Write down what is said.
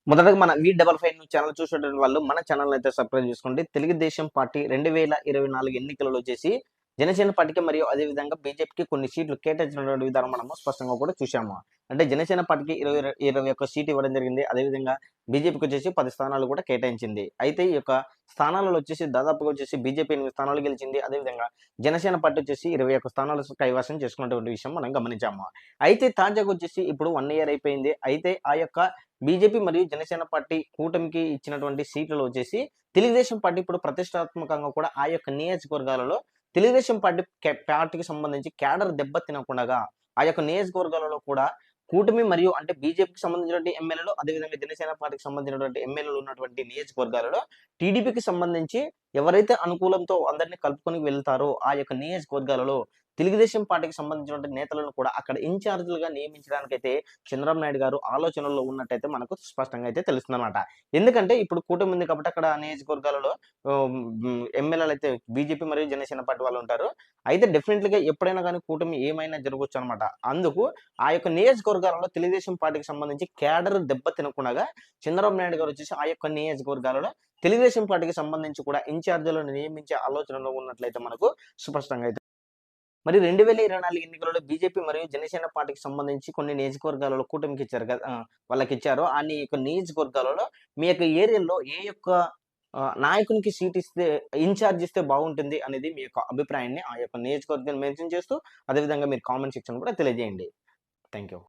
మొదటగా మన V55 channel చూసేటువంటి వాళ్ళు మన ఛానల్ అయితే సబ్స్క్రైబ్ చేసుకోండి. తెలుగుదేశం పార్టీ 2024 ఎన్నికలలో వచ్చేసి జనసేన పార్టీకి మరియు అదే విధంగా బీజేపీకి కొన్ని సీట్లు కేటాయించినటువంటి విధానం మనము స్పష్టంగా కూడా చూసాము. అంటే జనసేన పార్టీకి 21 సీట్ ఇవ్వడం జరిగింది. అదేవిధంగా బీజేపీకి వచ్చేసి 10 స్థానాలు కూడా కేటాయించింది. అయితే ఈ యొక్క స్థానాలలో వచ్చేసి దాదాపుగా వచ్చేసి బీజేపీ 8 స్థానాలు గెలిచింది. అదేవిధంగా జనసేన పార్టీ వచ్చేసి 21 స్థానాలు కైవసం చేసుకున్నటువంటి విషయం మనం గమనించాము. అయితే తాజాగా వచ్చేసి ఇప్పుడు 1 ఇయర్ అయిపోయింది. అయితే ఆ యొక్క బీజేపీ మరియు జనసేన పార్టీ కూటమికి ఇచ్చినటువంటి సీట్లలో వచ్చేసి తెలుగుదేశం పార్టీ ఇప్పుడు ప్రతిష్టాత్మకంగా కూడా ఆ యొక్క నియోజకవర్గాలలో తెలుగుదేశం పార్టీకి సంబంధించి క్యాడర్ దెబ్బ తినకుండా ఆ యొక్క నియోజకవర్గాలలో కూడా కూటమి మరియు అంటే బీజేపీకి సంబంధించినటువంటి ఎమ్మెల్యేలు అదేవిధంగా జనసేన పార్టీకి సంబంధించినటువంటి ఎమ్మెల్యేలు ఉన్నటువంటి నియోజకవర్గాలలో టీడీపీకి సంబంధించి ఎవరైతే అనుకూలంతో అందరినీ కలుపుకొని వెళ్తారో ఆ యొక్క నియోజకవర్గాలలో తెలుగుదేశం పార్టీకి సంబంధించినటువంటి నేతలను కూడా అక్కడ ఇన్ఛార్జీలుగా నియమించడానికైతే చంద్రబాబు నాయుడు గారు ఆలోచనలో ఉన్నట్టయితే మనకు స్పష్టంగా అయితే తెలుస్తుందన్నమాట. ఎందుకంటే ఇప్పుడు కూటమి ఉంది కాబట్టి అక్కడ నియోజకవర్గాలలో ఎమ్మెల్యేలు అయితే బీజేపీ మరియు జనసేన పార్టీ వాళ్ళు ఉంటారు. అయితే డెఫినెట్‌గా ఎప్పుడైనా గాని కూటమి ఏమైనా జరగొచ్చు అన్నమాట. అందుకు ఆ యొక్క నియోజకవర్గాలలో తెలుగుదేశం పార్టీకి సంబంధించి క్యాడర్ దెబ్బ తినకుండగా చంద్రబాబు నాయుడు గారు వచ్చేసి ఆ యొక్క నియోజకవర్గాలలో తెలుగుదేశం పార్టీకి సంబంధించి కూడా ఇన్ఛార్జీలను నియమించే ఆలోచనలో ఉన్నట్లయితే మనకు స్పష్టంగా అయితే మరి 2024 ఎన్నికలలో బీజేపీ మరియు జనసేన పార్టీకి సంబంధించి కొన్ని నియోజకవర్గాలలో కూటమికి ఇచ్చారు కదా! వాళ్ళకిచ్చారు. ఆ యొక్క నియోజకవర్గాలలో మీ యొక్క ఏరియాలో ఏ యొక్క నాయకునికి సీట్ ఇస్తే ఇన్‌చార్జ్ ఇస్తే బాగుంటుంది అనేది మీ యొక్క అభిప్రాయాన్ని ఆ యొక్క నియోజకవర్గాన్ని మెన్షన్ చేస్తూ అదేవిధంగా మీరు కామెంట్ సెక్షన్ కూడా తెలియజేయండి. Thank you.